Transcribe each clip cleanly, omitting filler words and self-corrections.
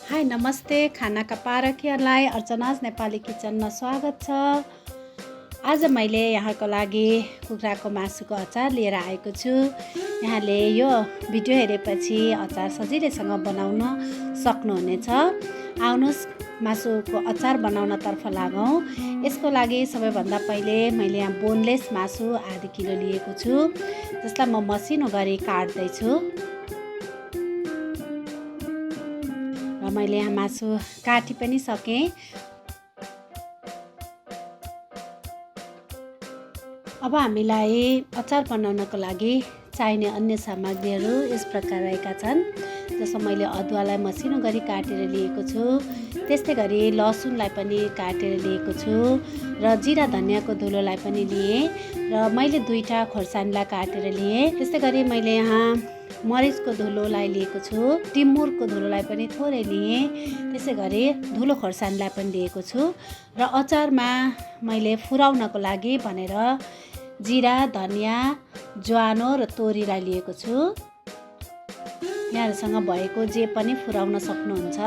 High नमस्ते, खानाका पारखीहरूलाई अर्चनाज नेपाली किचनमा स्वागत छ। आज मैले यहाँको लागि कुखुराको मासुको अचार लिएर आएको छु। यहाँले यो भिडियो हेरेपछि अचार सजिलैसँग बनाउन सक्नुहुनेछ। आउनुहोस् मासुको अचार बनाउनतर्फ लागौँ। यसको लागि सबैभन्दा पहिले मैले यहाँ बोनलेस मासु आधा किलो लिएको छु, जसलाई म मसिनो गरी काट्दैछु। र मैले यहाँ मासु काटी पनि सकेँ। अब हामीलाई अचार बनाउनको लागि चाहिने अन्य सामग्रीहरू यस प्रकार रहेका छन्। जस्तो मैले अदुवालाई मसिनो गरी काटेर लिएको छु, त्यस्तै गरी लसुनलाई पनि काटेर लिएको छु र जिरा धनियाँको धुलोलाई पनि लिएँ र मैले 2टा खोर्सानीलाई काटेर लिएँ। त्यस्तै गरी मैले यहाँ मरिचको धुलोलाई लिएको छु, टिमुरको धुलोलाई पनि थोरै लिएँ, त्यसै गरी धुलो खोर्सानीलाई पनि लिएको छु र अचारमा मैले फुराउनको लागि भनेर जिरा धनियाँ ज्वानो र तोरीलाई लिएको छु। यहाँहरूसँग भएको जे पनि फुराउन सक्नुहुन्छ।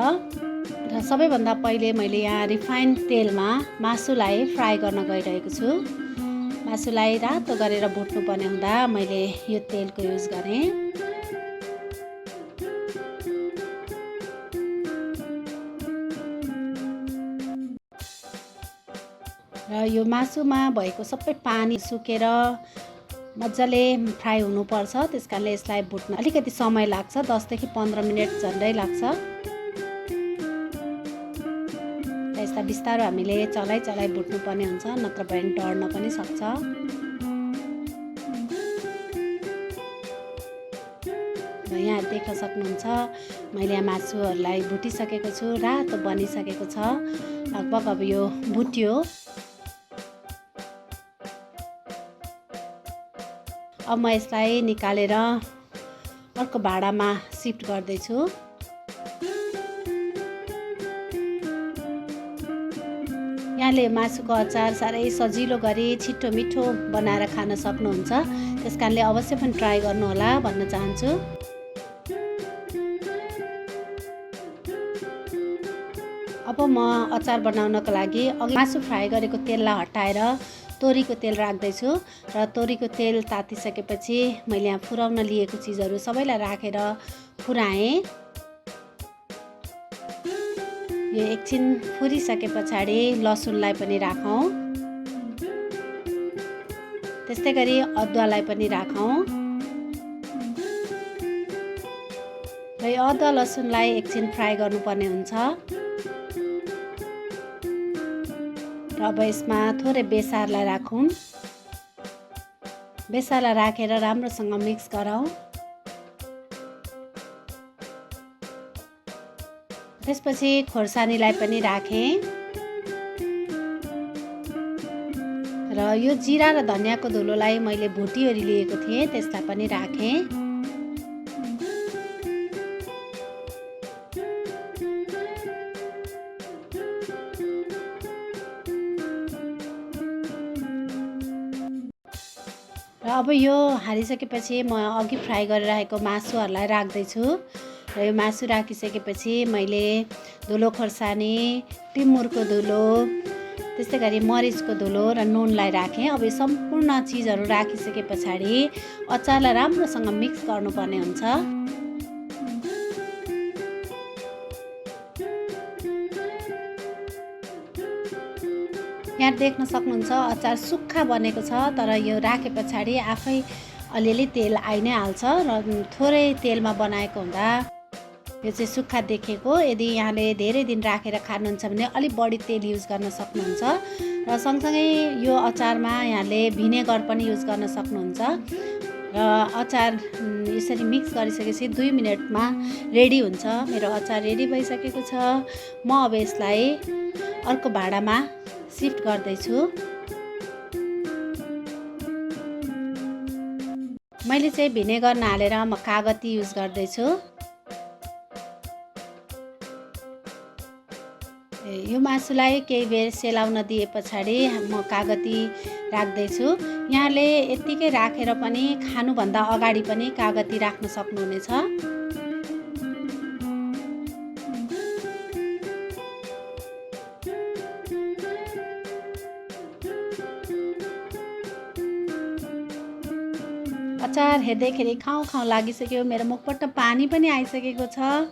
र सबैभन्दा पहिले मैले यहाँ रिफाइन्ड तेलमा मासुलाई फ्राई गर्न गइरहेको छु। मासुलाई रातो गरेर भुट्नुपर्ने हुँदा मैले यो तेलको युज गरेँ। र यो मासुमा भएको सबै पानी सुकेर मजाले फ्राई हुनुपर्छ, त्यसकारणले यसलाई भुट्न अलिकति समय लाग्छ, 10 देखि 15 मिनट झन्डै लाग्छ। यसलाई बिस्तारो हामीले चलाइ भुट्नुपर्ने हुन्छ, नत्र भने डढ्न पनि सक्छ। र यहाँ देख्न सक्नुहुन्छ मैले यहाँ मासुहरूलाई भुटिसकेको छु, रातो बनिसकेको छ, लगभग अब यो भुट्यो। अब म यसलाई निकालेर अर्को भाँडामा सिफ्ट गर्दैछु। यहाँले मासुको अचार साह्रै सजिलो गरी छिटो मिठो बनाएर खान सक्नुहुन्छ, त्यसकारणले अवश्य पनि ट्राई गर्नुहोला भन्न चाहन्छु। अब म अचार बनाउनको लागि अघि मासु फ्राई गरेको तेललाई हटाएर तोरीको तेल राख्दैछु र तोरीको तेल तातिसकेपछि मैले यहाँ फुराउन लिएको चिजहरू सबैलाई राखेर फुराएँ। यो एकछिन फुरिसके पछाडि लसुनलाई पनि राखौँ, त्यस्तै गरी अदुवालाई पनि राखौँ र यो अदुवा लसुनलाई एकछिन फ्राई गर्नुपर्ने हुन्छ। र अब यसमा थोरै बेसारलाई राखौँ। बेसारलाई राखेर राम्रोसँग मिक्स गरौँ। त्यसपछि खोर्सानीलाई पनि राखेँ र यो जिरा र धनियाँको धुलोलाई मैले भुटिवरी लिएको थिएँ, त्यसलाई पनि राखेँ। र अब यो हालिसकेपछि म अघि फ्राई गरेर राखेको मासुहरूलाई राख्दैछु। र यो मासु राखिसकेपछि मैले धुलो खोर्सानी, टिमुरको धुलो, त्यस्तै गरी मरिचको धुलो र नुनलाई राखेँ। अब यो सम्पूर्ण चिजहरू राखिसके पछाडि अचारलाई राम्रोसँग मिक्स गर्नुपर्ने हुन्छ। यहाँ देख्न सक्नुहुन्छ अचार सुक्खा बनेको छ, तर यो राखे पछाडि आफै अलिअलि तेल आइ नै हाल्छ र थोरै तेलमा बनाएको हुँदा यो चाहिँ सुक्खा देखेको। यदि यहाँले धेरै दिन राखेर खानुहुन्छ भने अलिक बढी तेल युज गर्न सक्नुहुन्छ। र सँगसँगै यो अचारमा यहाँले भिनेगर पनि युज गर्न सक्नुहुन्छ। र अचार यसरी मिक्स गरिसकेपछि 2 मिनटमा रेडी हुन्छ। मेरो अचार रेडी भइसकेको छ। म अब यसलाई अर्को भाँडामा सिफ्ट गर्दैछु। मैले चाहिँ भिनेगर नहालेर म कागती युज गर्दैछु। यो मासुलाई केही बेर सेलाउन दिए पछाडि म कागती राख्दैछु। यहाँले यत्तिकै राखेर पनि खानुभन्दा अगाडि पनि कागती राख्न सक्नुहुनेछ। अचार हेर्दैखेरि खाउँ खाउँ लागिसक्यो। मेरो मुखबाट पानी पनि आइसकेको छ।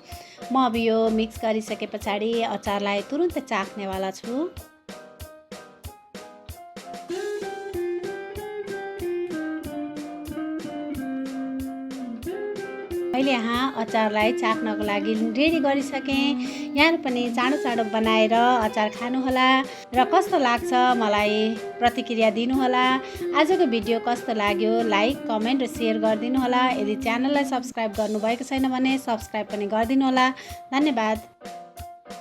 म अब यो मिक्स गरिसके पछाडि अचारलाई तुरुन्तै चाख्नेवाला छु। मैले यहाँ अचारलाई चाख्नको लागि रेडी गरिसकेँ। यहाँ पनि चाँडो बनाएर अचार खानुहोला र कस्तो लाग्छ मलाई प्रतिक्रिया दिनुहोला। आजको भिडियो कस्तो लाग्यो लाइक, कमेन्ट र सेयर गरिदिनु होला। यदि च्यानललाई सब्स्क्राइब गर्नुभएको छैन भने सब्स्क्राइब पनि गरिदिनु होला। धन्यवाद।